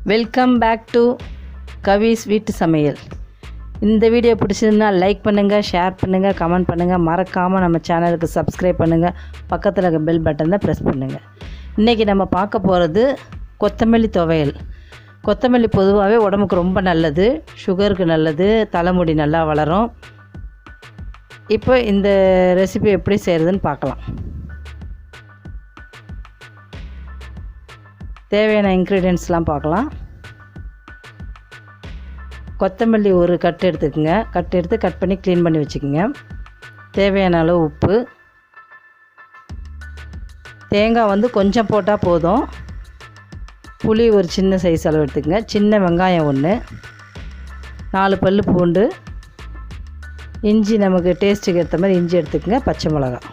Welcome back to கவிஸ் வீட்டு சமையல். இந்த வீடியோ பிடிச்சதுன்னா லைக் பண்ணுங்கள், ஷேர் பண்ணுங்கள், கமெண்ட் பண்ணுங்கள். மறக்காமல் நம்ம சேனலுக்கு சப்ஸ்கிரைப் பண்ணுங்கள். பக்கத்தில் இருக்க பெல் பட்டனை ப்ரெஸ் பண்ணுங்கள். இன்றைக்கி நம்ம பார்க்க போகிறது கொத்தமல்லி துவையல். கொத்தமல்லி பொதுவாகவே உடம்புக்கு ரொம்ப நல்லது, சுகருக்கு நல்லது, தலைமுடி நல்லா வளரும். இப்போ இந்த ரெசிபி எப்படி செய்கிறதுன்னு பார்க்கலாம். தேவையான இன்க்ரீடியன்ட்ஸ்லாம் பார்க்கலாம். கொத்தமல்லி ஒரு கட்டு எடுத்துக்கோங்க. கட் பண்ணி க்ளீன் பண்ணி வச்சுக்கோங்க. தேவையான அளவு உப்பு. தேங்காய் கொஞ்சம் போட்டால் போதும். புளி ஒரு சின்ன சைஸ் அளவு எடுத்துக்கோங்க. சின்ன வெங்காயம் 1, 4 பல் பூண்டு, இஞ்சி நமக்கு டேஸ்ட்டுக்கு ஏற்ற மாதிரி இஞ்சி எடுத்துக்கோங்க, பச்சை மிளகாய்.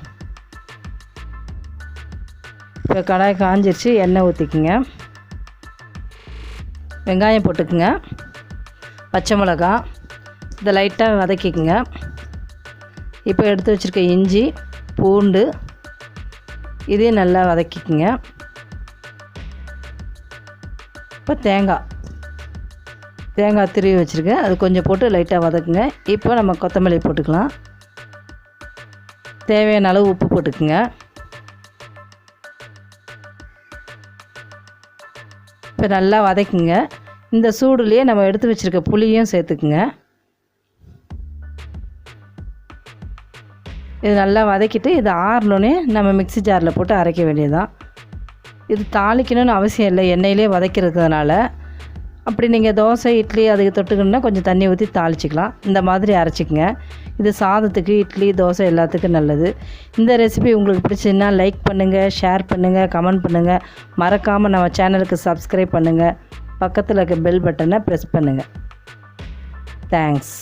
இப்போ கடாய் காஞ்சிருச்சு, எண்ணெய் ஊற்றிக்குங்க. வெங்காயம் போட்டுக்குங்க, பச்சை மிளகாய் இதை லைட்டாக வதக்கிக்குங்க. இப்போ எடுத்து வச்சுருக்க இஞ்சி பூண்டு இதையும் நல்லா வதக்கிக்குங்க. இப்போ தேங்காய் திருவி வச்சுருக்கேன், அது கொஞ்சம் போட்டு லைட்டாக வதக்குங்க. இப்போ நம்ம கொத்தமல்லி போட்டுக்கலாம். தேவையான அளவு உப்பு போட்டுக்குங்க. இப்போ நல்லா வதக்குங்க. இந்த சூடுலேயே நம்ம எடுத்து வச்சுருக்க புளியும் சேர்த்துக்குங்க. இது நல்லா வதக்கிட்டு இது ஆறணுன்னே நம்ம மிக்ஸி ஜாரில் போட்டு அரைக்க வேண்டியதுதான். இது தாளிக்கணும்னு அவசியம் இல்லை, எண்ணெயிலே வதக்கிறதுனால. அப்படி நீங்கள் தோசை இட்லி அதுக்கு தொட்டுக்கணுன்னா கொஞ்சம் தண்ணி ஊற்றி தாளிச்சிக்கலாம். இந்த மாதிரி அரைச்சிக்கங்க. இது சாதத்துக்கு, இட்லி, தோசை எல்லாத்துக்கும் நல்லது. இந்த ரெசிபி உங்களுக்கு பிடிச்சதுன்னா லைக் பண்ணுங்கள், ஷேர் பண்ணுங்கள், கமெண்ட் பண்ணுங்கள். மறக்காமல் நம்ம சேனலுக்கு சப்ஸ்கிரைப் பண்ணுங்கள். பக்கத்தில் இருக்க பெல் பட்டனை ப்ரெஸ் பண்ணுங்கள். தேங்க்ஸ்.